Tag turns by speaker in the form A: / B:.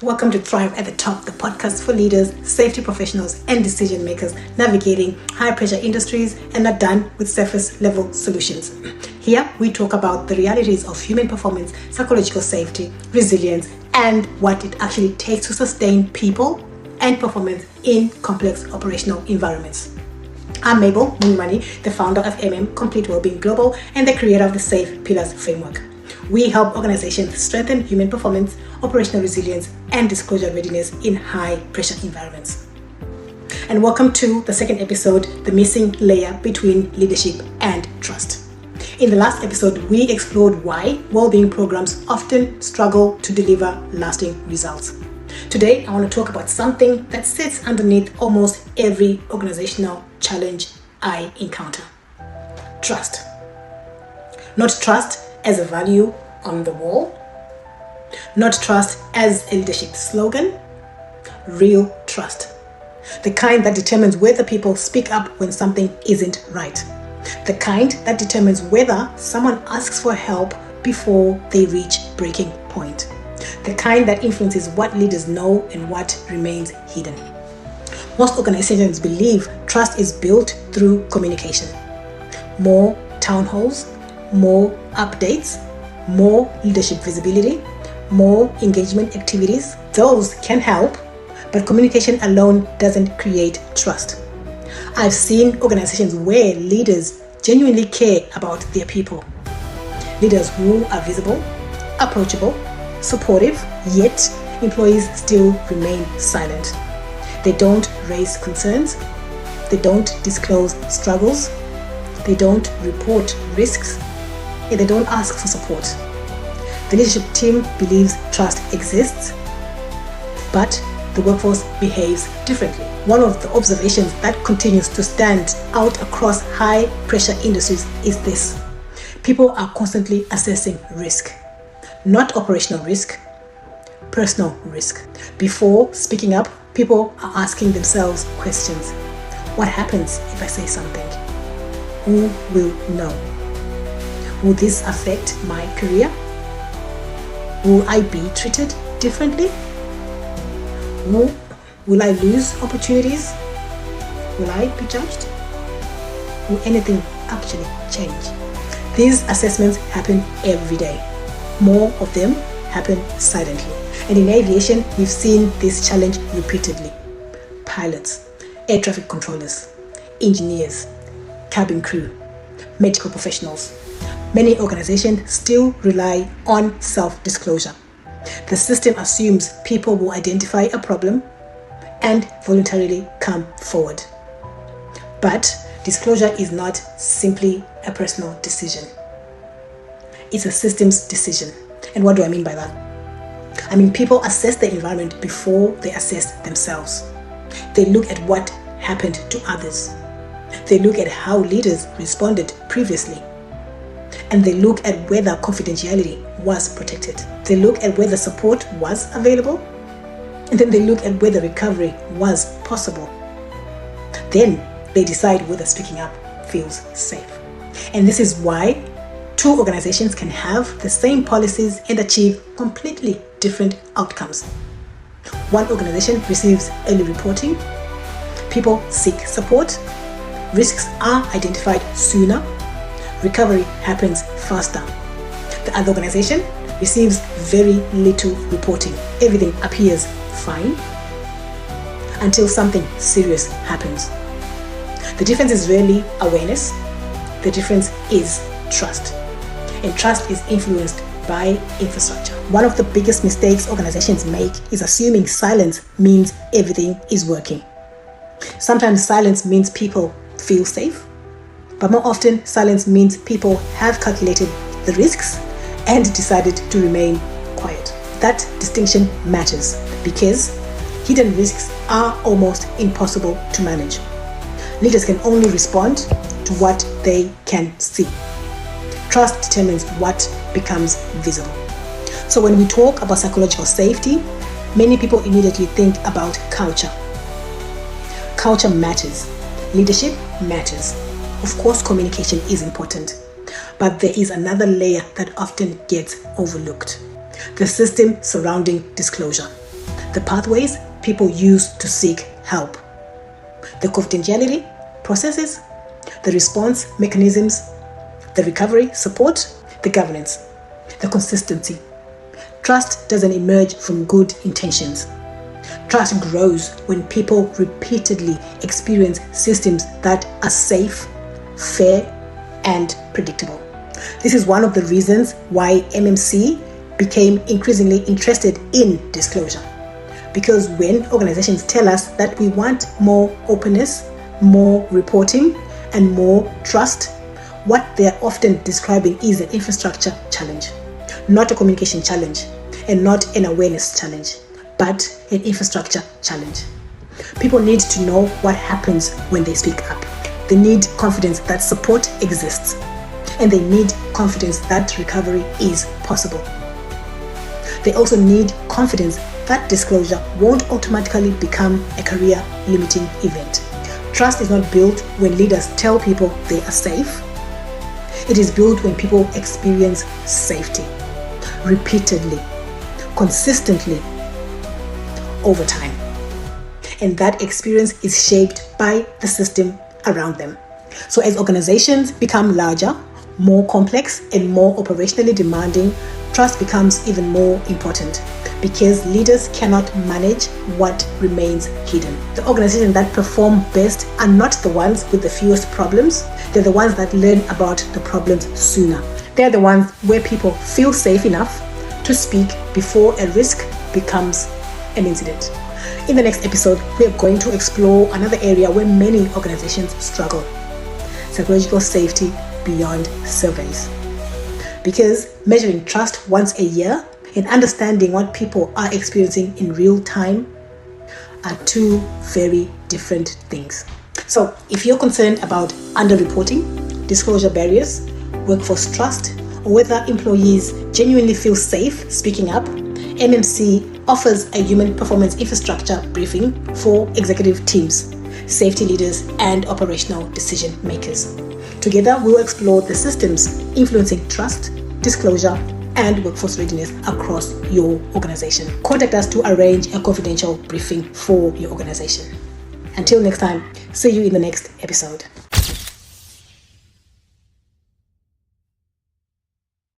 A: Welcome to Thrive at the Top, the podcast for leaders, safety professionals, and decision makers navigating high pressure industries and not done with surface level solutions. Here we talk about the realities of human performance, psychological safety, resilience, and what it actually takes to sustain people and performance in complex operational environments. I'm Mabel Munyimani, the founder of Complete Wellbeing Global and the creator of the Safe Pillars Framework. We help organizations strengthen human performance, operational resilience, and disclosure readiness in high-pressure environments. And welcome to the second episode, the missing layer between leadership and trust. In the last episode, we explored why well-being programs often struggle to deliver lasting results. Today, I want to talk about something that sits underneath almost every organizational challenge I encounter. Trust. Not trust as a value on the wall, not trust as a leadership slogan, real trust. The kind that determines whether people speak up when something isn't right. The kind that determines whether someone asks for help before they reach breaking point. The kind that influences what leaders know and what remains hidden. Most organizations believe trust is built through communication. More town halls, more updates, more leadership visibility, more engagement activities. Those can help, but communication alone doesn't create trust. I've seen organizations where leaders genuinely care about their people. Leaders who are visible, approachable, supportive, yet employees still remain silent. They don't raise concerns, they don't disclose struggles, they don't report risks, and they don't ask for support. The leadership team believes trust exists, but the workforce behaves differently. One of the observations that continues to stand out across high pressure industries is this. People are constantly assessing risk, not operational risk, personal risk. Before speaking up, people are asking themselves questions. What happens if I say something? Who will know? Will this affect my career? Will I be treated differently? Will I lose opportunities? Will I be judged? Will anything actually change? These assessments happen every day. More of them happen silently. And in aviation, we've seen this challenge repeatedly. Pilots, air traffic controllers, engineers, cabin crew, medical professionals. Many organizations still rely on self-disclosure. The system assumes people will identify a problem and voluntarily come forward. But disclosure is not simply a personal decision. It's a systems decision. And what do I mean by that? I mean, people assess the environment before they assess themselves. They look at what happened to others. They look at how leaders responded previously. And they look at whether confidentiality was protected. They look at whether support was available. And then they look at whether recovery was possible. Then they decide whether speaking up feels safe. And this is why two organizations can have the same policies and achieve completely different outcomes. One organization receives early reporting. People seek support. Risks are identified sooner. Recovery happens faster. The other organization receives very little reporting. Everything appears fine until something serious happens. The difference is rarely awareness. The difference is trust. And trust is influenced by infrastructure. One of the biggest mistakes organizations make is assuming silence means everything is working. Sometimes silence means people feel safe. But more often, silence means people have calculated the risks and decided to remain quiet. That distinction matters because hidden risks are almost impossible to manage. Leaders can only respond to what they can see. Trust determines what becomes visible. So when we talk about psychological safety, many people immediately think about culture. Culture matters. Leadership matters. Of course, communication is important, but there is another layer that often gets overlooked. The system surrounding disclosure. the pathways people use to seek help, the confidentiality processes, the response mechanisms, the recovery support, the governance, the consistency. Trust doesn't emerge from good intentions. Trust grows when people repeatedly experience systems that are safe, fair, and predictable. This is one of the reasons why MMC became increasingly interested in disclosure. Because when organizations tell us that we want more openness, more reporting, and more trust, what they're often describing is an infrastructure challenge, not a communication challenge, and not an awareness challenge, but an infrastructure challenge. People need to know what happens when they speak up. They need confidence that support exists, and they need confidence that recovery is possible. They also need confidence that disclosure won't automatically become a career-limiting event. Trust is not built when leaders tell people they are safe. It is built when people experience safety repeatedly, consistently, over time. And that experience is shaped by the system around them. So as organizations become larger, more complex, and more operationally demanding, trust becomes even more important, because leaders cannot manage what remains hidden. The organizations that perform best are not the ones with the fewest problems. They're the ones that learn about the problems sooner. They're the ones where people feel safe enough to speak before a risk becomes an incident. In the next episode, we are going to explore another area where many organizations struggle: psychological safety beyond surveys. Because measuring trust once a year and understanding what people are experiencing in real time are two very different things. So if you're concerned about underreporting, disclosure barriers, workforce trust, or whether employees genuinely feel safe speaking up, MMC offers a human performance infrastructure briefing for executive teams, safety leaders, and operational decision makers. Together, we will explore the systems influencing trust, disclosure, and workforce readiness across your organization. Contact us to arrange a confidential briefing for your organization. Until next time, see you in the next episode.